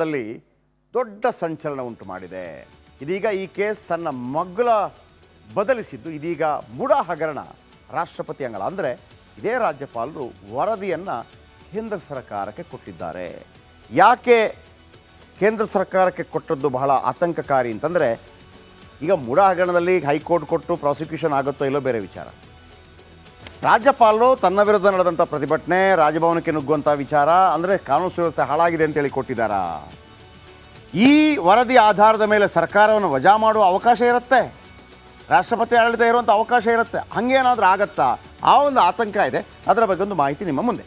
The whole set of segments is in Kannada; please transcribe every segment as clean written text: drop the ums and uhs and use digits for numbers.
ದಲ್ಲಿ ದೊಡ್ಡ ಸಂಚಲನ ಉಂಟು ಮಾಡಿದೆ. ಇದೀಗ ಈ ಕೇಸ್ ತನ್ನ ಮಗ್ಗುಲ ಬದಲಿಸಿದ್ದು. ಇದೀಗ ಮುಡಾ ಹಗರಣ ರಾಷ್ಟ್ರಪತಿ ಅಂಗಳ ಅಂದರೆ ಇದೇ ರಾಜ್ಯಪಾಲರು ವರದಿಯನ್ನು ಕೇಂದ್ರ ಸರ್ಕಾರಕ್ಕೆ ಕೊಟ್ಟಿದ್ದಾರೆ. ಯಾಕೆ ಕೇಂದ್ರ ಸರ್ಕಾರಕ್ಕೆ ಕೊಟ್ಟದ್ದು ಬಹಳ ಆತಂಕಕಾರಿ ಅಂತಂದರೆ, ಈಗ ಮುಡಾ ಹಗರಣದಲ್ಲಿ ಹೈಕೋರ್ಟ್ ಕೊಟ್ಟು ಪ್ರಾಸಿಕ್ಯೂಷನ್ ಆಗುತ್ತೋ ಇಲ್ಲೋ ಬೇರೆ ವಿಚಾರ. ರಾಜ್ಯಪಾಲರು ತನ್ನ ವಿರುದ್ಧ ನಡೆದಂಥ ಪ್ರತಿಭಟನೆ, ರಾಜಭವನಕ್ಕೆ ನುಗ್ಗುವಂಥ ವಿಚಾರ ಅಂದರೆ ಕಾನೂನು ಸುವ್ಯವಸ್ಥೆ ಹಾಳಾಗಿದೆ ಅಂತೇಳಿ ಕೊಟ್ಟಿದ್ದಾರಾ? ಈ ವರದಿ ಆಧಾರದ ಮೇಲೆ ಸರ್ಕಾರವನ್ನು ವಜಾ ಮಾಡುವ ಅವಕಾಶ ಇರುತ್ತೆ, ರಾಷ್ಟ್ರಪತಿ ಆಡಳಿತ ಇರುವಂಥ ಅವಕಾಶ ಇರುತ್ತೆ. ಹಾಗೇನಾದರೂ ಆಗತ್ತಾ? ಆ ಒಂದು ಆತಂಕ ಇದೆ. ಅದರ ಬಗ್ಗೆ ಒಂದು ಮಾಹಿತಿ ನಿಮ್ಮ ಮುಂದೆ.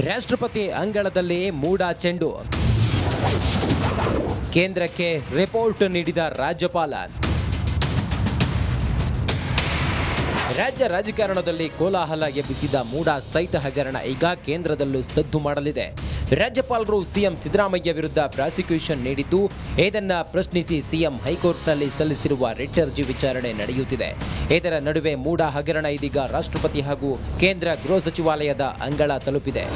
ರಾಷ್ಟ್ರಪತಿ ಅಂಗಳದಲ್ಲಿ ಮೂಡಾ ಚೆಂಡು. ಕೇಂದ್ರಕ್ಕೆ ರಿಪೋರ್ಟ್ ನೀಡಿದ ರಾಜ್ಯಪಾಲ. ರಾಜ್ಯ ರಾಜಕಾರಣದಲ್ಲಿ ಕೋಲಾಹಲ ಎಬ್ಬಿಸಿದ ಮೂಡಾ ಸೈಟ್ ಹಗರಣ ಈಗ ಕೇಂದ್ರದಲ್ಲೂ ಸದ್ದು ಮಾಡಲಿದೆ. ರಾಜ್ಯಪಾಲರು ಸಿಎಂ ಸಿದ್ದರಾಮಯ್ಯ ವಿರುದ್ಧ ಪ್ರಾಸಿಕ್ಯೂಷನ್ ನೀಡಿದ್ದು, ಇದನ್ನ ಪ್ರಶ್ನಿಸಿ ಸಿಎಂ ಹೈಕೋರ್ಟ್ನಲ್ಲಿ ಸಲ್ಲಿಸಿರುವ ರಿಟ್ ಅರ್ಜಿ ವಿಚಾರಣೆ ನಡೆಯುತ್ತಿದೆ. ಇದರ ನಡುವೆ ಮೂಡಾ ಹಗರಣ ಇದೀಗ ರಾಷ್ಟ್ರಪತಿ ಹಾಗೂ ಕೇಂದ್ರ ಗೃಹ ಸಚಿವಾಲಯದ ಅಂಗಳ ತಲುಪಿದೆ.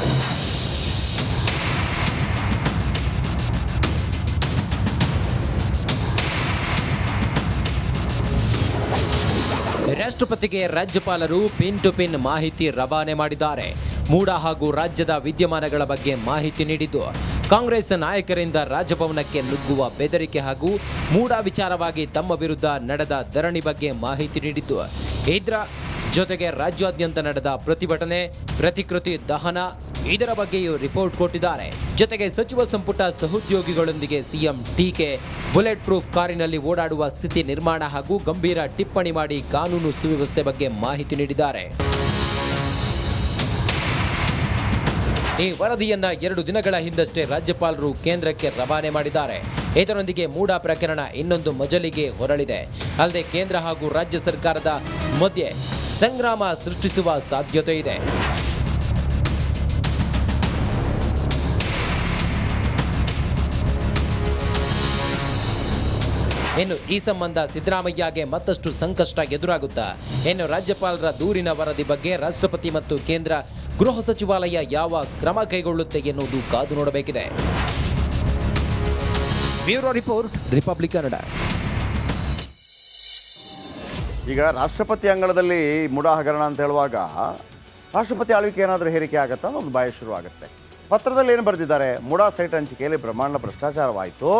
ರಾಷ್ಟ್ರಪತಿಗೆ ರಾಜ್ಯಪಾಲರು ಪಿನ್ ಟು ಪಿನ್ ಮಾಹಿತಿ ರವಾನೆ ಮಾಡಿದ್ದಾರೆ. ಮೂಡಾ ಹಾಗೂ ರಾಜ್ಯದ ವಿದ್ಯಮಾನಗಳ ಬಗ್ಗೆ ಮಾಹಿತಿ ನೀಡಿದ್ದು, ಕಾಂಗ್ರೆಸ್ ನಾಯಕರಿಂದ ರಾಜಭವನಕ್ಕೆ ನುಗ್ಗುವ ಬೆದರಿಕೆ ಹಾಗೂ ಮೂಡಾ ವಿಚಾರವಾಗಿ ತಮ್ಮ ವಿರುದ್ಧ ನಡೆದ ಧರಣಿ ಬಗ್ಗೆ ಮಾಹಿತಿ ನೀಡಿದ್ದು, ಇದರ ಜೊತೆಗೆ ರಾಜ್ಯಾದ್ಯಂತ ನಡೆದ ಪ್ರತಿಭಟನೆ, ಪ್ರತಿಕೃತಿ ದಹನ ಇದರ ಬಗ್ಗೆಯೂ ರಿಪೋರ್ಟ್ ಕೊಟ್ಟಿದ್ದಾರೆ. ಜೊತೆಗೆ ಸಚಿವ ಸಂಪುಟ ಸಹೋದ್ಯೋಗಿಗಳೊಂದಿಗೆ ಸಿಎಂ ಟೀಕೆ, ಬುಲೆಟ್ ಪ್ರೂಫ್ ಕಾರಿನಲ್ಲಿ ಓಡಾಡುವ ಸ್ಥಿತಿ ನಿರ್ಮಾಣ ಹಾಗೂ ಗಂಭೀರ ಟಿಪ್ಪಣಿ ಮಾಡಿ ಕಾನೂನು ಸುವ್ಯವಸ್ಥೆ ಬಗ್ಗೆ ಮಾಹಿತಿ ನೀಡಿದ್ದಾರೆ. ಈ ವರದಿಯನ್ನ 2 ದಿನಗಳ ಹಿಂದಷ್ಟೇ ರಾಜ್ಯಪಾಲರು ಕೇಂದ್ರಕ್ಕೆ ರವಾನೆ ಮಾಡಿದ್ದಾರೆ. ಇದರೊಂದಿಗೆ ಮೂಡಾ ಪ್ರಕರಣ ಇನ್ನೊಂದು ಮಜಲಿಗೆ ಹೊರಳಿದೆ. ಅಲ್ಲದೆ ಕೇಂದ್ರ ಹಾಗೂ ರಾಜ್ಯ ಸರ್ಕಾರದ ಮಧ್ಯೆ ಸಂಗ್ರಾಮ ಸೃಷ್ಟಿಸುವ ಸಾಧ್ಯತೆ ಇದೆ. ಇನ್ನು ಈ ಸಂಬಂಧ ಸಿದ್ದರಾಮಯ್ಯಗೆ ಮತ್ತಷ್ಟು ಸಂಕಷ್ಟ ಎದುರಾಗುತ್ತಾ? ಇನ್ನು ರಾಜ್ಯಪಾಲರ ದೂರಿನ ವರದಿ ಬಗ್ಗೆ ರಾಷ್ಟ್ರಪತಿ ಮತ್ತು ಕೇಂದ್ರ ಗೃಹ ಸಚಿವಾಲಯ ಯಾವ ಕ್ರಮ ಕೈಗೊಳ್ಳುತ್ತೆ ಎನ್ನುವುದು ಕಾದು ನೋಡಬೇಕಿದೆ. Bureau report, Republic Kannada. ಈಗ ರಾಷ್ಟ್ರಪತಿ ಅಂಗಳದಲ್ಲಿ ಮುಡಾ ಹಗರಣ ಅಂತ ಹೇಳುವಾಗ ರಾಷ್ಟ್ರಪತಿ ಆಳ್ವಿಕೆ ಏನಾದರೂ ಹೇರಿಕೆ ಆಗುತ್ತಾ ಅನ್ನೋ ಒಂದು ಭಯ ಶುರು ಆಗುತ್ತೆ. ಪತ್ರದಲ್ಲಿ ಏನು ಬರೆದಿದ್ದಾರೆ? ಮುಡಾ ಸೈಟ್ ಹಂಚಿಕೆಯಲ್ಲಿ ಬ್ರಹ್ಮಾಂಡ ಭ್ರಷ್ಟಾಚಾರವಾಯಿತು.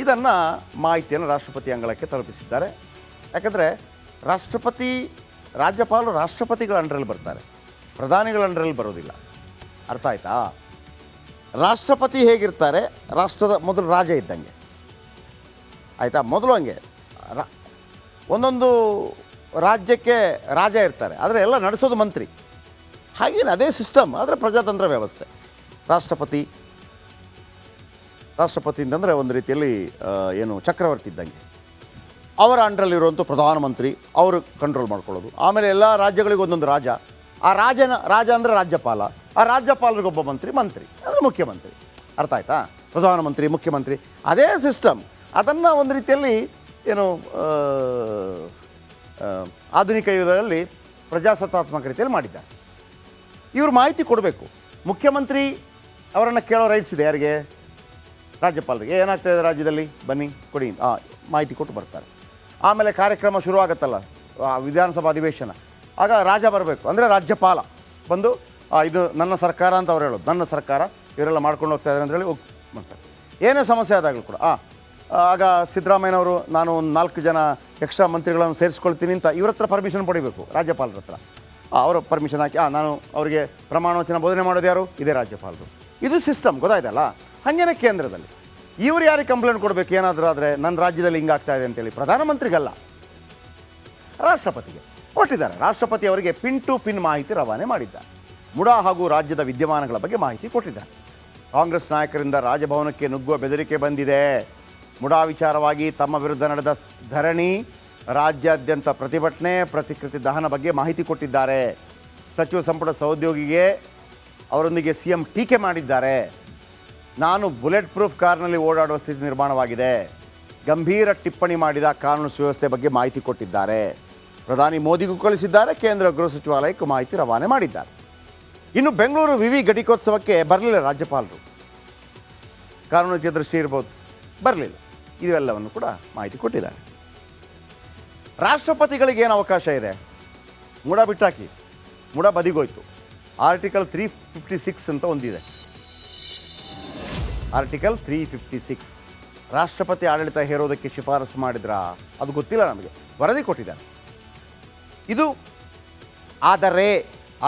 ಇದನ್ನು ಮಾಹಿತಿಯನ್ನು ರಾಷ್ಟ್ರಪತಿ ಅಂಗಳಕ್ಕೆ ತಲುಪಿಸಿದ್ದಾರೆ. ಯಾಕಂದರೆ ರಾಜ್ಯಪಾಲರು ರಾಷ್ಟ್ರಪತಿಗಳ ಅಂಡರಲ್ಲಿ ಬರ್ತಾರೆ, ಪ್ರಧಾನಿಗಳ ಅಂಡರಲ್ಲಿ ಬರೋದಿಲ್ಲ. ಅರ್ಥ ಆಯ್ತಾ? ರಾಷ್ಟ್ರಪತಿ ಹೇಗಿರ್ತಾರೆ, ರಾಷ್ಟ್ರದ ಮೊದಲು ರಾಜ ಇದ್ದಂಗೆ ಆಯಿತಾ? ಮೊದಲು ಹಂಗೆ ಒಂದೊಂದು ರಾಜ್ಯಕ್ಕೆ ರಾಜ ಇರ್ತಾರೆ, ಆದರೆ ಎಲ್ಲ ನಡೆಸೋದು ಮಂತ್ರಿ. ಹಾಗೇನು ಅದೇ ಸಿಸ್ಟಮ್, ಆದರೆ ಪ್ರಜಾತಂತ್ರ ವ್ಯವಸ್ಥೆ. ರಾಷ್ಟ್ರಪತಿ ಅಂತಂದರೆ ಒಂದು ರೀತಿಯಲ್ಲಿ ಏನು ಚಕ್ರವರ್ತಿ ಇದ್ದಂಗೆ. ಅವರ ಅಂಡರಲ್ಲಿರುವಂಥ ಪ್ರಧಾನಮಂತ್ರಿ ಅವರು ಕಂಟ್ರೋಲ್ ಮಾಡ್ಕೊಳ್ಳೋದು. ಆಮೇಲೆ ಎಲ್ಲ ರಾಜ್ಯಗಳಿಗೂ ಒಂದೊಂದು ರಾಜ. ಆ ರಾಜ ಅಂದರೆ ರಾಜ್ಯಪಾಲ. ಆ ರಾಜ್ಯಪಾಲರಿಗೊಬ್ಬ ಮಂತ್ರಿ ಅಂದರೆ ಮುಖ್ಯಮಂತ್ರಿ. ಅರ್ಥ ಆಯ್ತಾ? ಪ್ರಧಾನಮಂತ್ರಿ, ಮುಖ್ಯಮಂತ್ರಿ, ಅದೇ ಸಿಸ್ಟಮ್. ಅದನ್ನು ಒಂದು ರೀತಿಯಲ್ಲಿ ಏನು ಆಧುನಿಕ ಯುಗದಲ್ಲಿ ಪ್ರಜಾಸತ್ತಾತ್ಮಕ ರೀತಿಯಲ್ಲಿ ಮಾಡಿದ್ದಾರೆ. ಇವರು ಮಾಹಿತಿ ಕೊಡಬೇಕು. ಮುಖ್ಯಮಂತ್ರಿ ಅವರನ್ನು ಕೇಳೋ ರೈಟ್ಸ್ ಇದೆ ಯಾರಿಗೆ? ರಾಜ್ಯಪಾಲರಿಗೆ. ಏನಾಗ್ತಾಯಿದೆ ರಾಜ್ಯದಲ್ಲಿ, ಬನ್ನಿ ಕೊಡಿ, ಮಾಹಿತಿ ಕೊಟ್ಟು ಬರ್ತಾರೆ. ಆಮೇಲೆ ಕಾರ್ಯಕ್ರಮ ಶುರುವಾಗುತ್ತಲ್ಲ, ವಿಧಾನಸಭಾ ಅಧಿವೇಶನ, ಆಗ ರಾಜ ಬರಬೇಕು. ಅಂದರೆ ರಾಜ್ಯಪಾಲ ಬಂದು ಇದು ನನ್ನ ಸರ್ಕಾರ ಅಂತ ಅವ್ರು ಹೇಳೋದು. ನನ್ನ ಸರ್ಕಾರ, ಇವರೆಲ್ಲ ಮಾಡ್ಕೊಂಡು ಹೋಗ್ತಾ ಇದ್ದಾರೆ ಅಂತೇಳಿ ಮಾಡ್ತಾರೆ. ಏನೇ ಸಮಸ್ಯೆ ಆದಾಗಲೂ ಕೂಡ ಆಗ ಸಿದ್ದರಾಮಯ್ಯನವರು ನಾನು ಒಂದು 4 ಜನ ಎಕ್ಸ್ಟ್ರಾ ಮಂತ್ರಿಗಳನ್ನು ಸೇರಿಸ್ಕೊಳ್ತೀನಿ ಅಂತ ಇವ್ರ ಹತ್ರ ಪರ್ಮಿಷನ್ ಪಡಿಬೇಕು, ರಾಜ್ಯಪಾಲರ ಹತ್ರ. ಅವರು ಪರ್ಮಿಷನ್ ಹಾಕಿ ನಾನು ಅವರಿಗೆ ಪ್ರಮಾಣ ವಚನ ಬೋಧನೆ ಮಾಡೋದು ಯಾರು? ಇದೇ ರಾಜ್ಯಪಾಲರು. ಇದು ಸಿಸ್ಟಮ್, ಗೊತ್ತಾಯ್ತಲ್ಲ? ಹಾಗೇನೆ ಕೇಂದ್ರದಲ್ಲಿ ಇವರು ಯಾರಿಗೆ ಕಂಪ್ಲೇಂಟ್ ಕೊಡಬೇಕು ಏನಾದರೂ ಆದರೆ, ನನ್ನ ರಾಜ್ಯದಲ್ಲಿ ಹಿಂಗಾಗ್ತಾ ಇದೆ ಅಂತೇಳಿ? ಪ್ರಧಾನಮಂತ್ರಿಗಲ್ಲ, ರಾಷ್ಟ್ರಪತಿಗೆ ಕೊಟ್ಟಿದ್ದಾರೆ. ರಾಷ್ಟ್ರಪತಿ ಅವರಿಗೆ ಪಿನ್ ಟು ಪಿನ್ ಮಾಹಿತಿ ರವಾನೆ ಮಾಡಿದ್ದಾರೆ. ಮುಡಾ ಹಾಗೂ ರಾಜ್ಯದ ವಿದ್ಯಮಾನಗಳ ಬಗ್ಗೆ ಮಾಹಿತಿ ಕೊಟ್ಟಿದ್ದಾರೆ. ಕಾಂಗ್ರೆಸ್ ನಾಯಕರಿಂದ ರಾಜಭವನಕ್ಕೆ ನುಗ್ಗುವ ಬೆದರಿಕೆ ಬಂದಿದೆ. ಮುಡಾ ವಿಚಾರವಾಗಿ ತಮ್ಮ ವಿರುದ್ಧ ನಡೆದ ಧರಣಿ, ರಾಜ್ಯಾದ್ಯಂತ ಪ್ರತಿಭಟನೆ, ಪ್ರತಿಕೃತಿ ದಹನ ಬಗ್ಗೆ ಮಾಹಿತಿ ಕೊಟ್ಟಿದ್ದಾರೆ. ಸಚಿವ ಸಂಪುಟ ಸಹೋದ್ಯೋಗಿಗೆ ಅವರೊಂದಿಗೆ ಸಿಎಂ ಟೀಕೆ ಮಾಡಿದ್ದಾರೆ. ನಾನು ಬುಲೆಟ್ ಪ್ರೂಫ್ ಕಾರ್ನಲ್ಲಿ ಓಡಾಡುವ ಸ್ಥಿತಿ ನಿರ್ಮಾಣವಾಗಿದೆ. ಗಂಭೀರ ಟಿಪ್ಪಣಿ ಮಾಡಿದ ಕಾನೂನು ಸುವ್ಯವಸ್ಥೆ ಬಗ್ಗೆ ಮಾಹಿತಿ ಕೊಟ್ಟಿದ್ದಾರೆ. ಪ್ರಧಾನಿ ಮೋದಿಗೂ ಕಳಿಸಿದ್ದಾರೆ, ಕೇಂದ್ರ ಗೃಹ ಸಚಿವಾಲಯಕ್ಕೂ ಮಾಹಿತಿ ರವಾನೆ ಮಾಡಿದ್ದಾರೆ. ಇನ್ನು ಬೆಂಗಳೂರು ವಿವಿ ಘಟಿಕೋತ್ಸವಕ್ಕೆ ಬರಲಿಲ್ಲ ರಾಜ್ಯಪಾಲರು. ಕಾನೂನು ದೃಷ್ಟಿ ಇರ್ಬೋದು, ಬರಲಿಲ್ಲ. ಇವೆಲ್ಲವನ್ನು ಕೂಡ ಮಾಹಿತಿ ಕೊಟ್ಟಿದ್ದಾರೆ. ರಾಷ್ಟ್ರಪತಿಗಳಿಗೆ ಏನು ಅವಕಾಶ ಇದೆ? ಮೂಡ ಬಿಟ್ಟಾಕಿ, ಮೂಡ ಬದಿಗೋಯ್ತು. ಆರ್ಟಿಕಲ್ 356 ಅಂತ ಒಂದಿದೆ. ಆರ್ಟಿಕಲ್ 356 ರಾಷ್ಟ್ರಪತಿ ಆಡಳಿತ ಹೇರೋದಕ್ಕೆ ಶಿಫಾರಸು ಮಾಡಿದ್ರಾ? ಅದು ಗೊತ್ತಿಲ್ಲ ನಮಗೆ. ವರದಿ ಕೊಟ್ಟಿದ್ದಾರೆ. ಇದು ಆದರೆ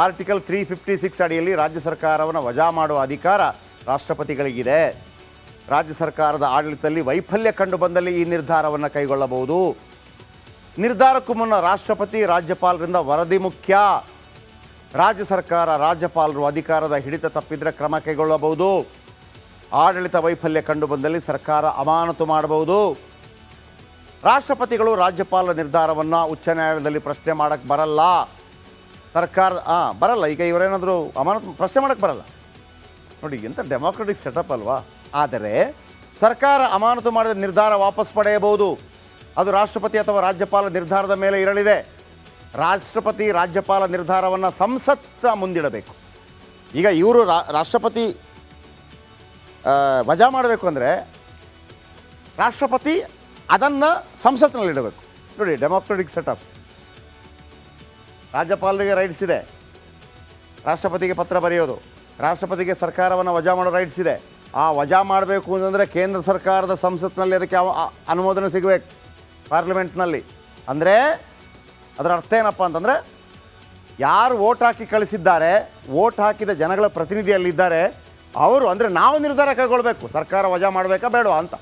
ಆರ್ಟಿಕಲ್ 356 ಅಡಿಯಲ್ಲಿ ರಾಜ್ಯ ಸರ್ಕಾರವನ್ನು ವಜಾ ಮಾಡುವ ಅಧಿಕಾರ ರಾಷ್ಟ್ರಪತಿಗಳಿಗಿದೆ. ರಾಜ್ಯ ಸರ್ಕಾರದ ಆಡಳಿತದಲ್ಲಿ ವೈಫಲ್ಯ ಕಂಡು ಬಂದಲ್ಲಿ ಈ ನಿರ್ಧಾರವನ್ನು ಕೈಗೊಳ್ಳಬಹುದು. ನಿರ್ಧಾರಕ್ಕೂ ಮುನ್ನ ರಾಷ್ಟ್ರಪತಿ ರಾಜ್ಯಪಾಲರಿಂದ ವರದಿ ಮುಖ್ಯ. ರಾಜ್ಯ ಸರ್ಕಾರ ರಾಜ್ಯಪಾಲರು ಅಧಿಕಾರದ ಹಿಡಿತ ತಪ್ಪಿದರೆ ಕ್ರಮ ಕೈಗೊಳ್ಳಬಹುದು. ಆಡಳಿತ ವೈಫಲ್ಯ ಕಂಡು ಬಂದಲ್ಲಿ ಸರ್ಕಾರ ಅಮಾನತು ಮಾಡಬಹುದು. ರಾಷ್ಟ್ರಪತಿಗಳು ರಾಜ್ಯಪಾಲರ ನಿರ್ಧಾರವನ್ನು ಉಚ್ಚ ನ್ಯಾಯಾಲಯದಲ್ಲಿ ಪ್ರಶ್ನೆ ಮಾಡೋಕ್ಕೆ ಬರಲ್ಲ. ಸರ್ಕಾರ ಬರಲ್ಲ. ಈಗ ಇವರೇನಾದರೂ ಅಮಾನತು ಪ್ರಶ್ನೆ ಮಾಡೋಕ್ಕೆ ಬರಲ್ಲ. ನೋಡಿ, ಎಂಥ ಡೆಮಾಕ್ರೆಟಿಕ್ ಸೆಟಪ್ ಅಲ್ವಾ? ಆದರೆ ಸರ್ಕಾರ ಅಮಾನತು ಮಾಡಿದ ನಿರ್ಧಾರ ವಾಪಸ್ ಪಡೆಯಬಹುದು. ಅದು ರಾಷ್ಟ್ರಪತಿ ಅಥವಾ ರಾಜ್ಯಪಾಲ ನಿರ್ಧಾರದ ಮೇಲೆ ಇರಲಿದೆ. ರಾಷ್ಟ್ರಪತಿ ರಾಜ್ಯಪಾಲ ನಿರ್ಧಾರವನ್ನು ಸಂಸತ್ ಮುಂದಿಡಬೇಕು. ಈಗ ಇವರು ರಾಷ್ಟ್ರಪತಿ ವಜಾ ಮಾಡಬೇಕು ಅಂದರೆ ರಾಷ್ಟ್ರಪತಿ ಅದನ್ನು ಸಂಸತ್ನಲ್ಲಿಡಬೇಕು. ನೋಡಿ, ಡೆಮಾಕ್ರೆಟಿಕ್ ಸೆಟಪ್. ರಾಜ್ಯಪಾಲರಿಗೆ ರೈಟ್ಸ್ ಇದೆ, ರಾಷ್ಟ್ರಪತಿಗೆ ಪತ್ರ ಬರೆಯೋದು. ರಾಷ್ಟ್ರಪತಿಗೆ ಸರ್ಕಾರವನ್ನು ವಜಾ ಮಾಡೋ ರೈಟ್ಸ್ ಇದೆ. ಆ ವಜಾ ಮಾಡಬೇಕು ಅಂತಂದರೆ ಕೇಂದ್ರ ಸರ್ಕಾರದ ಸಂಸತ್ನಲ್ಲಿ ಅದಕ್ಕೆ ಅನುಮೋದನೆ ಸಿಗಬೇಕು, ಪಾರ್ಲಿಮೆಂಟ್ನಲ್ಲಿ. ಅಂದರೆ ಅದರ ಅರ್ಥ ಏನಪ್ಪ ಅಂತಂದರೆ, ಯಾರು ವೋಟ್ ಹಾಕಿ ಕಳಿಸಿದ್ದಾರೆ, ವೋಟ್ ಹಾಕಿದ ಜನಗಳ ಪ್ರತಿನಿಧಿಯಲ್ಲಿದ್ದಾರೆ, ಅವರು ಅಂದರೆ ನಾವು ನಿರ್ಧಾರ ಕೈಗೊಳ್ಳಬೇಕು, ಸರ್ಕಾರ ವಜಾ ಮಾಡಬೇಕಾ ಬೇಡವಾ ಅಂತ.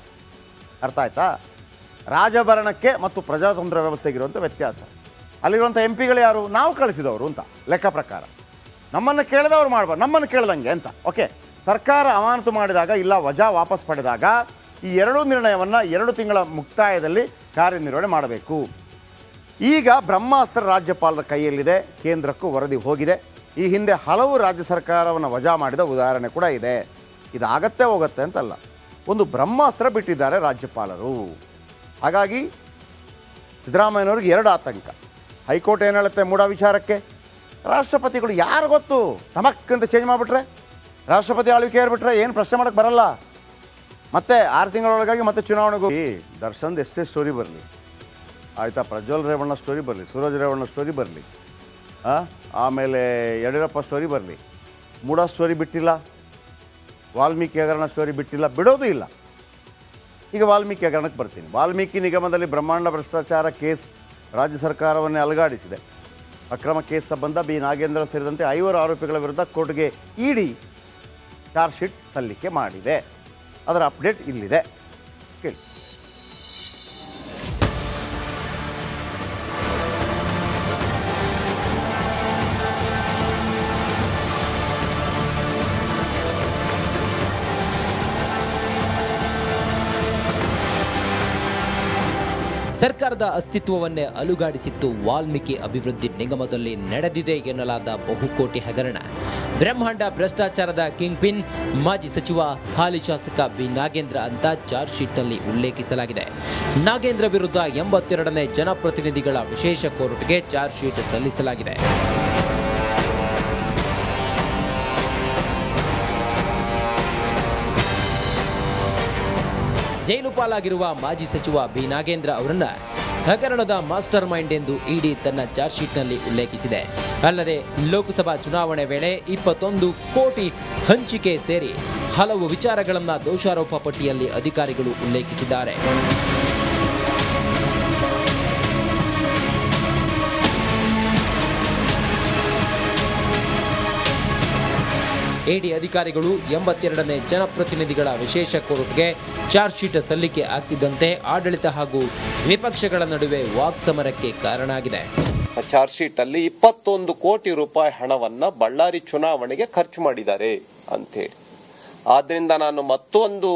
ಅರ್ಥ ಆಯ್ತಾ? ರಾಜಭರಣಕ್ಕೆ ಮತ್ತು ಪ್ರಜಾತಂತ್ರ ವ್ಯವಸ್ಥೆಗಿರುವಂಥ ವ್ಯತ್ಯಾಸ. ಅಲ್ಲಿರುವಂಥ ಎಂ ಪಿಗಳು ಯಾರು? ನಾವು ಕಳಿಸಿದವರು ಅಂತ ಲೆಕ್ಕ ಪ್ರಕಾರ. ನಮ್ಮನ್ನು ಕೇಳಿದವರು ಮಾಡ್ಬಾರ್ದು, ನಮ್ಮನ್ನು ಕೇಳ್ದಂಗೆ ಅಂತ. ಓಕೆ, ಸರ್ಕಾರ ಅಮಾನತು ಮಾಡಿದಾಗ ಇಲ್ಲ ವಜಾ ವಾಪಸ್ ಪಡೆದಾಗ ಈ ಎರಡೂ ನಿರ್ಣಯವನ್ನು 2 ತಿಂಗಳ ಮುಕ್ತಾಯದಲ್ಲಿ ಕಾರ್ಯನಿರ್ವಹಣೆ ಮಾಡಬೇಕು. ಈಗ ಬ್ರಹ್ಮಾಸ್ತ್ರ ರಾಜ್ಯಪಾಲರ ಕೈಯಲ್ಲಿದೆ. ಕೇಂದ್ರಕ್ಕೂ ವರದಿ ಹೋಗಿದೆ. ಈ ಹಿಂದೆ ಹಲವು ರಾಜ್ಯ ಸರ್ಕಾರವನ್ನು ವಜಾ ಮಾಡಿದ ಉದಾಹರಣೆ ಕೂಡ ಇದೆ. ಇದಾಗತ್ತೆ ಹೋಗುತ್ತೆ ಅಂತಲ್ಲ, ಒಂದು ಬ್ರಹ್ಮಾಸ್ತ್ರ ಬಿಟ್ಟಿದ್ದಾರೆ ರಾಜ್ಯಪಾಲರು. ಹಾಗಾಗಿ ಸಿದ್ದರಾಮಯ್ಯನವ್ರಿಗೆ 2 ಆತಂಕ. ಹೈಕೋರ್ಟ್ ಏನು ಹೇಳುತ್ತೆ ಮೂಡ ವಿಚಾರಕ್ಕೆ? ರಾಷ್ಟ್ರಪತಿಗಳು ಯಾರು ಗೊತ್ತು, ಟಮಕ್ಕಂತ ಚೇಂಜ್ ಮಾಡಿಬಿಟ್ರೆ, ರಾಷ್ಟ್ರಪತಿ ಆಳ್ವಿಕೆ ಏರ್ಬಿಟ್ರೆ ಏನು ಪ್ರಶ್ನೆ ಮಾಡೋಕ್ಕೆ ಬರಲ್ಲ. ಮತ್ತೆ 6 ತಿಂಗಳೊಳಗಾಗಿ ಮತ್ತೆ ಚುನಾವಣೆಗೆ ಹೋಗಿ ದರ್ಶನ್ದು ಎಷ್ಟೇ ಸ್ಟೋರಿ ಬರಲಿ, ಆಯಿತಾ, ಪ್ರಜ್ವಲ್ ರೇವಣ್ಣ ಸ್ಟೋರಿ ಬರಲಿ, ಸೂರಜ್ ರೇವಣ್ಣ ಸ್ಟೋರಿ ಬರಲಿ, ಆಮೇಲೆ ಯಡಿಯೂರಪ್ಪ ಸ್ಟೋರಿ ಬರಲಿ, ಮೂಡ ಸ್ಟೋರಿ ಬಿಟ್ಟಿಲ್ಲ, ವಾಲ್ಮೀಕಿ ಹಗರಣ ಸ್ಟೋರಿ ಬಿಟ್ಟಿಲ್ಲ, ಬಿಡೋದು ಇಲ್ಲ. ಈಗ ವಾಲ್ಮೀಕಿ ಹಗರಣಕ್ಕೆ ಬರ್ತೀನಿ. ವಾಲ್ಮೀಕಿ ನಿಗಮದಲ್ಲಿ ಬ್ರಹ್ಮಾಂಡ ಭ್ರಷ್ಟಾಚಾರ ಕೇಸ್ ರಾಜ್ಯ ಸರ್ಕಾರವನ್ನೇ ಅಲುಗಾಡಿಸಿದೆ. ಅಕ್ರಮ ಕೇಸ್ ಸಂಬಂಧ ಬಿ ನಾಗೇಂದ್ರ ಸೇರಿದಂತೆ 5 ಆರೋಪಿಗಳ ವಿರುದ್ಧ ಕೋರ್ಟ್ಗೆ ಇಡಿ ಚಾರ್ಜ್ ಶೀಟ್ ಸಲ್ಲಿಕೆ ಮಾಡಿದೆ. ಅದರ ಅಪ್ಡೇಟ್ ಇಲ್ಲಿದೆ, ಕೇಳಿ. ಸರ್ಕಾರದ ಅಸ್ತಿತ್ವವನ್ನೇ ಅಲುಗಾಡಿಸಿತ್ತು ವಾಲ್ಮೀಕಿ ಅಭಿವೃದ್ಧಿ ನಿಗಮದಲ್ಲಿ ನಡೆದಿದೆ ಎನ್ನಲಾದ ಬಹುಕೋಟಿ ಹಗರಣ. ಬ್ರಹ್ಮಾಂಡ ಭ್ರಷ್ಟಾಚಾರದ ಕಿಂಗ್ ಪಿನ್ ಮಾಜಿ ಸಚಿವ ಹಾಲಿ ಶಾಸಕ ಬಿ ನಾಗೇಂದ್ರ ಅಂತ ಚಾರ್ಜ್ ಶೀಟ್ನಲ್ಲಿ ಉಲ್ಲೇಖಿಸಲಾಗಿದೆ. ನಾಗೇಂದ್ರ ವಿರುದ್ಧ 82ನೇ ಜನಪ್ರತಿನಿಧಿಗಳ ವಿಶೇಷ ಕೋರ್ಟ್ಗೆ ಚಾರ್ಜ್ ಶೀಟ್ ಸಲ್ಲಿಸಲಾಗಿದೆ. ಜೈಲು ಪಾಲಾಗಿರುವ ಮಾಜಿ ಸಚಿವ ಬಿ ನಾಗೇಂದ್ರ ಅವರನ್ನ ಹಗರಣದ ಮಾಸ್ಟರ್ ಮೈಂಡ್ ಎಂದು ಇಡಿ ತನ್ನ ಚಾರ್ಜ್ ಶೀಟ್ನಲ್ಲಿ ಉಲ್ಲೇಖಿಸಿದೆ. ಅಲ್ಲದೆ ಲೋಕಸಭಾ ಚುನಾವಣೆ ವೇಳೆ 21 ಕೋಟಿ ಹಂಚಿಕೆ ಸೇರಿ ಹಲವು ವಿಚಾರಗಳನ್ನು ದೋಷಾರೋಪ ಪಟ್ಟಿಯಲ್ಲಿ ಅಧಿಕಾರಿಗಳು ಉಲ್ಲೇಖಿಸಿದ್ದಾರೆ. ಇಡಿ ಅಧಿಕಾರಿಗಳು 82ನೇ ಜನಪ್ರತಿನಿಧಿಗಳ ವಿಶೇಷ ಕೋರ್ಟ್ಗೆ ಚಾರ್ಜ್ ಶೀಟ್ ಸಲ್ಲಿಕೆ ಆಗ್ತಿದ್ದಂತೆ ಆಡಳಿತ ಹಾಗೂ ವಿಪಕ್ಷಗಳ ನಡುವೆ ವಾಕ್ಸಮರಕ್ಕೆ ಕಾರಣ ಆಗಿದೆ. ಚಾರ್ಜ್ ಶೀಟ್ ಅಲ್ಲಿ 21 ಕೋಟಿ ರೂಪಾಯಿ ಹಣವನ್ನ ಬಳ್ಳಾರಿ ಚುನಾವಣೆಗೆ ಖರ್ಚು ಮಾಡಿದ್ದಾರೆ ಅಂತ ಹೇಳಿ. ಆದ್ರಿಂದ ನಾನು ಮತ್ತೊಂದು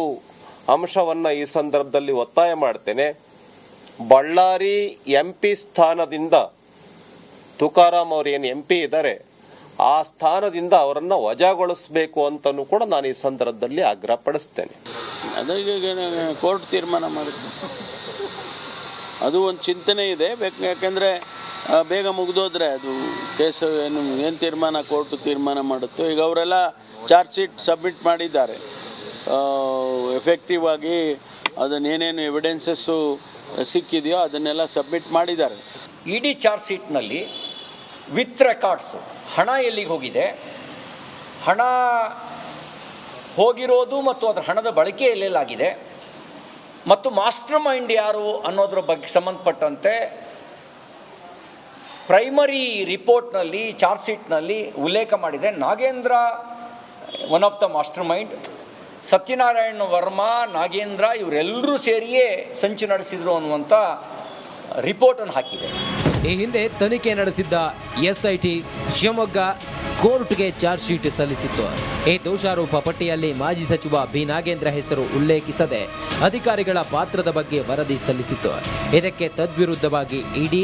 ಅಂಶವನ್ನ ಈ ಸಂದರ್ಭದಲ್ಲಿ ಒತ್ತಾಯ ಮಾಡ್ತೇನೆ. ಬಳ್ಳಾರಿ ಎಂಪಿ ಸ್ಥಾನದಿಂದ ತುಕಾರಾಂ ಅವರು ಏನು ಎಂಪಿ ಇದ್ದಾರೆ, ಆ ಸ್ಥಾನದಿಂದ ಅವರನ್ನ ವಜಾಗೊಳಿಸಬೇಕು ಅಂತನೂ ಕೂಡ ನಾನು ಈ ಸಂದರ್ಭದಲ್ಲಿ ಆಗ್ರಹ ಪಡಿಸ್ತೇನೆ. ಅದಕ್ಕೆ ಕೋರ್ಟ್ ತೀರ್ಮಾನ ಮಾಡುತ್ತೆ. ಅದು ಒಂದು ಚಿಂತನೆ ಇದೆ. ಯಾಕೆಂದರೆ ಬೇಗ ಮುಗಿದೋದ್ರೆ ಅದು ಕೇಸು ಏನು ತೀರ್ಮಾನ ಕೋರ್ಟ್ ತೀರ್ಮಾನ ಮಾಡುತ್ತೋ. ಈಗ ಅವರೆಲ್ಲ ಚಾರ್ಜ್ ಶೀಟ್ ಸಬ್ಮಿಟ್ ಮಾಡಿದ್ದಾರೆ. ಎಫೆಕ್ಟಿವ್ ಆಗಿ ಅದನ್ನೇನೇನು ಎವಿಡೆನ್ಸಸ್ಸು ಸಿಕ್ಕಿದೆಯೋ ಅದನ್ನೆಲ್ಲ ಸಬ್ಮಿಟ್ ಮಾಡಿದ್ದಾರೆ. ಇಡಿ ಚಾರ್ಜ್ ಶೀಟ್ನಲ್ಲಿ ವಿತ್ ರೆಕಾರ್ಡ್ಸು ಹಣ ಎಲ್ಲಿಗೆ ಹೋಗಿದೆ, ಹಣ ಹೋಗಿರೋದು ಮತ್ತು ಅದರ ಹಣದ ಬಳಕೆ ಎಲ್ಲೆಲ್ಲಾಗಿದೆ ಮತ್ತು ಮಾಸ್ಟರ್ ಮೈಂಡ್ ಯಾರು ಅನ್ನೋದ್ರ ಬಗ್ಗೆ ಸಂಬಂಧಪಟ್ಟಂತೆ ಪ್ರೈಮರಿ ರಿಪೋರ್ಟ್ನಲ್ಲಿ ಚಾರ್ಜ್ ಶೀಟ್ನಲ್ಲಿ ಉಲ್ಲೇಖ ಮಾಡಿದೆ. Nagendra one of the mastermind, Satyanarayana Varma, Nagendra ಇವರೆಲ್ಲರೂ ಸೇರಿಯೇ ಸಂಚು ನಡೆಸಿದರು ಅನ್ನುವಂಥ ರಿಪೋರ್ಟನ್ನು ಹಾಕಿದೆ. ಈ ಹಿಂದೆ ತನಿಖೆ ನಡೆಸಿದ್ದ ಎಸ್ಐಟಿ ಶಿವಮೊಗ್ಗ ಕೋರ್ಟ್ಗೆ ಚಾರ್ಜ್ ಶೀಟ್ ಸಲ್ಲಿಸಿತ್ತು. ಈ ದೋಷಾರೋಪ ಪಟ್ಟಿಯಲ್ಲಿ ಮಾಜಿ ಸಚಿವ ಬಿ ನಾಗೇಂದ್ರ ಹೆಸರು ಉಲ್ಲೇಖಿಸದೆ ಅಧಿಕಾರಿಗಳ ಪಾತ್ರದ ಬಗ್ಗೆ ವರದಿ ಸಲ್ಲಿಸಿತ್ತು. ಇದಕ್ಕೆ ತದ್ವಿರುದ್ಧವಾಗಿ ಇಡಿ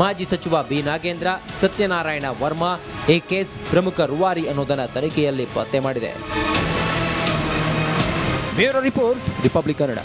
ಮಾಜಿ ಸಚಿವ ಬಿ ನಾಗೇಂದ್ರ, ಸತ್ಯನಾರಾಯಣ ವರ್ಮಾ ಈ ಕೇಸ್ ಪ್ರಮುಖ ರೂವಾರಿ ಅನ್ನೋದನ್ನ ತನಿಖೆಯಲ್ಲಿ ಪತ್ತೆ ಮಾಡಿದೆ. Bureau report, Republic Kannada.